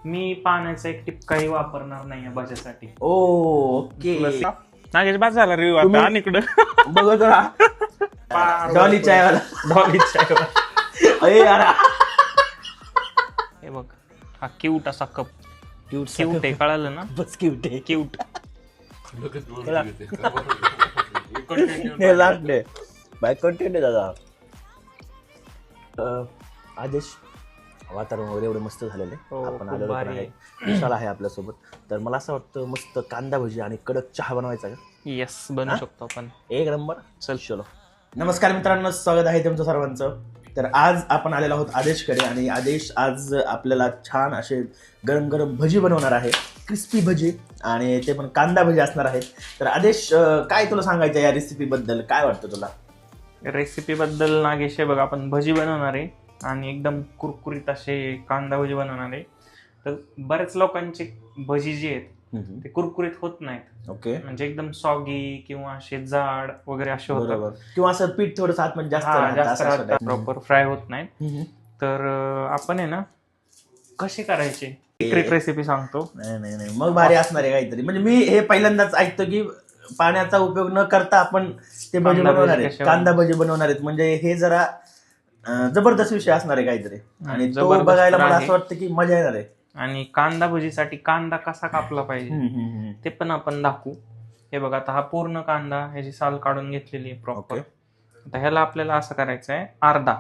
मी पाण्याचा एक टिपकाही वापरणार नाही भज्यासाठी. ओके नागेश बाद झाला रिव्ह्यू आता आणि इकडं बघत राहा डॉली चायवाला. डॉली चाय. अरे यार हे बघ हा क्यूट असा कप. क्यूट क्यूट आहे कळालं ना. बस क्यूट आहे. क्यूट. हे लागले बाय कंटेंट आहे दादा. आदेश वातावरण वगैरे एवढं मस्त झालेलं आहे. हो, आपण खूप आलेलो पण भारी आहे. विशाल आहे आपल्यासोबत. तर मला असं वाटतं मस्त कांदा भजी आणि कडक चहा बनवायचा का. येस बनवू शकतो आपण. एक नंबर. चलो नमस्कार मित्रांनो, स्वागत आहे तुमचं सर्वांचं. तर आज आपण आलेलो आहोत आदेशकडे आणि आदेश आज आपल्याला छान असे गरम गरम भजी बनवणार आहे. क्रिस्पी भजी आणि ते पण कांदा भजी असणार आहेत. तर आदेश काय तुला सांगायचं या रेसिपी बद्दल, काय वाटतं तुला? रेसिपी बद्दल नागेश बघ आपण भजी बनवणार आहे आणि एकदम कुरकुरीत असे कांदा भजी बनवणार आहे. तर बऱ्याच लोकांचे भजी जे आहेत ते कुरकुरीत होत नाहीत. ओके म्हणजे एकदम सॉगी किंवा असे जाड वगैरे असे होतात किंवा असं पीठ थोडंसं आतमध्ये जास्त प्रॉपर फ्राय होत नाहीत. तर आपण आहे ना कसे करायचे सिक्रेट रेसिपी सांगतो. नाही मग भारी असणार आहे काहीतरी. म्हणजे मी हे पहिल्यांदाच ऐकतो की पाण्याचा उपयोग न करता आपण ते भजी बनवणार आहेत, कांदा भजी बनवणार आहेत. म्हणजे हे जरा जबरदस्त विषय असणार आहे काहीतरी आणि तो बघायला मला असं वाटतं की मजा येणार आहे. आणि कांदा भजीसाठी कांदा कसा कापला पाहिजे ते पण आपण दाखवू. हे बघा आता हा पूर्ण कांदा ह्याची साल काढून घेतलेली आहे प्रॉपर. आता ह्याला आपल्याला असं करायचं आहे अर्धा.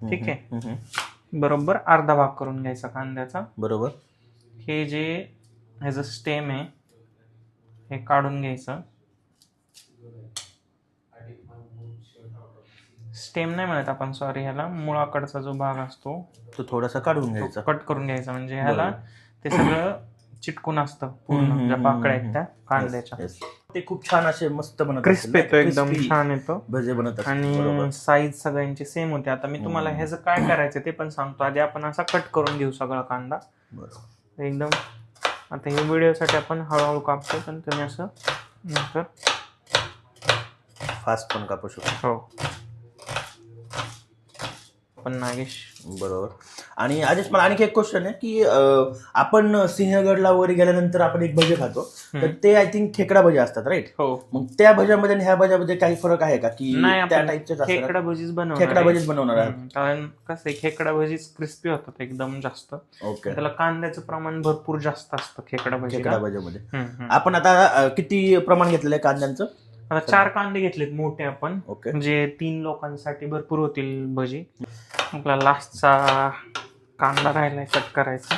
ठीक आहे, बरोबर अर्धा भाग करून घ्यायचा कांद्याचा. बरोबर. हे जे ह्याचं स्टेम आहे हे काढून घ्यायचं. स्टेम नाही म्हणत आपण, सॉरी, ह्याला मुळाकडचा जो भाग असतो तो थोडासा काढून घ्यायचा, कट करून घ्यायचा. म्हणजे ह्याला ते सगळं चिटकून असतं पूर्ण ज्या पाकळ्या आहेत त्या कांद्याच्या. ते खूप छान असे मस्त बनत, क्रिस्पी येतो, एकदम छान येतो भजे बनत आणि साईज सगळ्यांची सेम होते. आता मी तुम्हाला ह्याचं काय करायचं ते पण सांगतो. आधी आपण असा कट करून घेऊ सगळा कांदा एकदम. आता हे व्हिडिओसाठी आपण हळूहळू कापतो पण तुम्ही असं नंतर फास्ट पण कापू शकतो. हो पण नागेश. बरोबर. आणि आदेश मला आणखी एक क्वेश्चन आहे की आपण सिंहगडला वगैरे गेल्यानंतर आपण एक भजे खातो, तर ते आय थिंक खेकडा भजे असतात, राईट? हो. मग त्या भज्यामध्ये आणि ह्या भज्यामध्ये काही फरक आहे का की नाही, त्या टाईपचे खेकडा भजीच बनवणार. खेकडा भजीच बनवणार आहे कारण कसं आहे खेकडा भजीच क्रिस्पी होतात एकदम जास्त. ओके. त्याला कांद्याचं प्रमाण भरपूर जास्त असतं खेकडा भज्यामध्ये. आपण आता किती प्रमाण घेतलेलं आहे कांद्यांचं? आता 4 कांदे घेतलेत मोठे आपण. ओके. म्हणजे 3 लोकांसाठी भरपूर होतील भजी. आपला लास्टचा कांदा राहिलाय कट करायचा.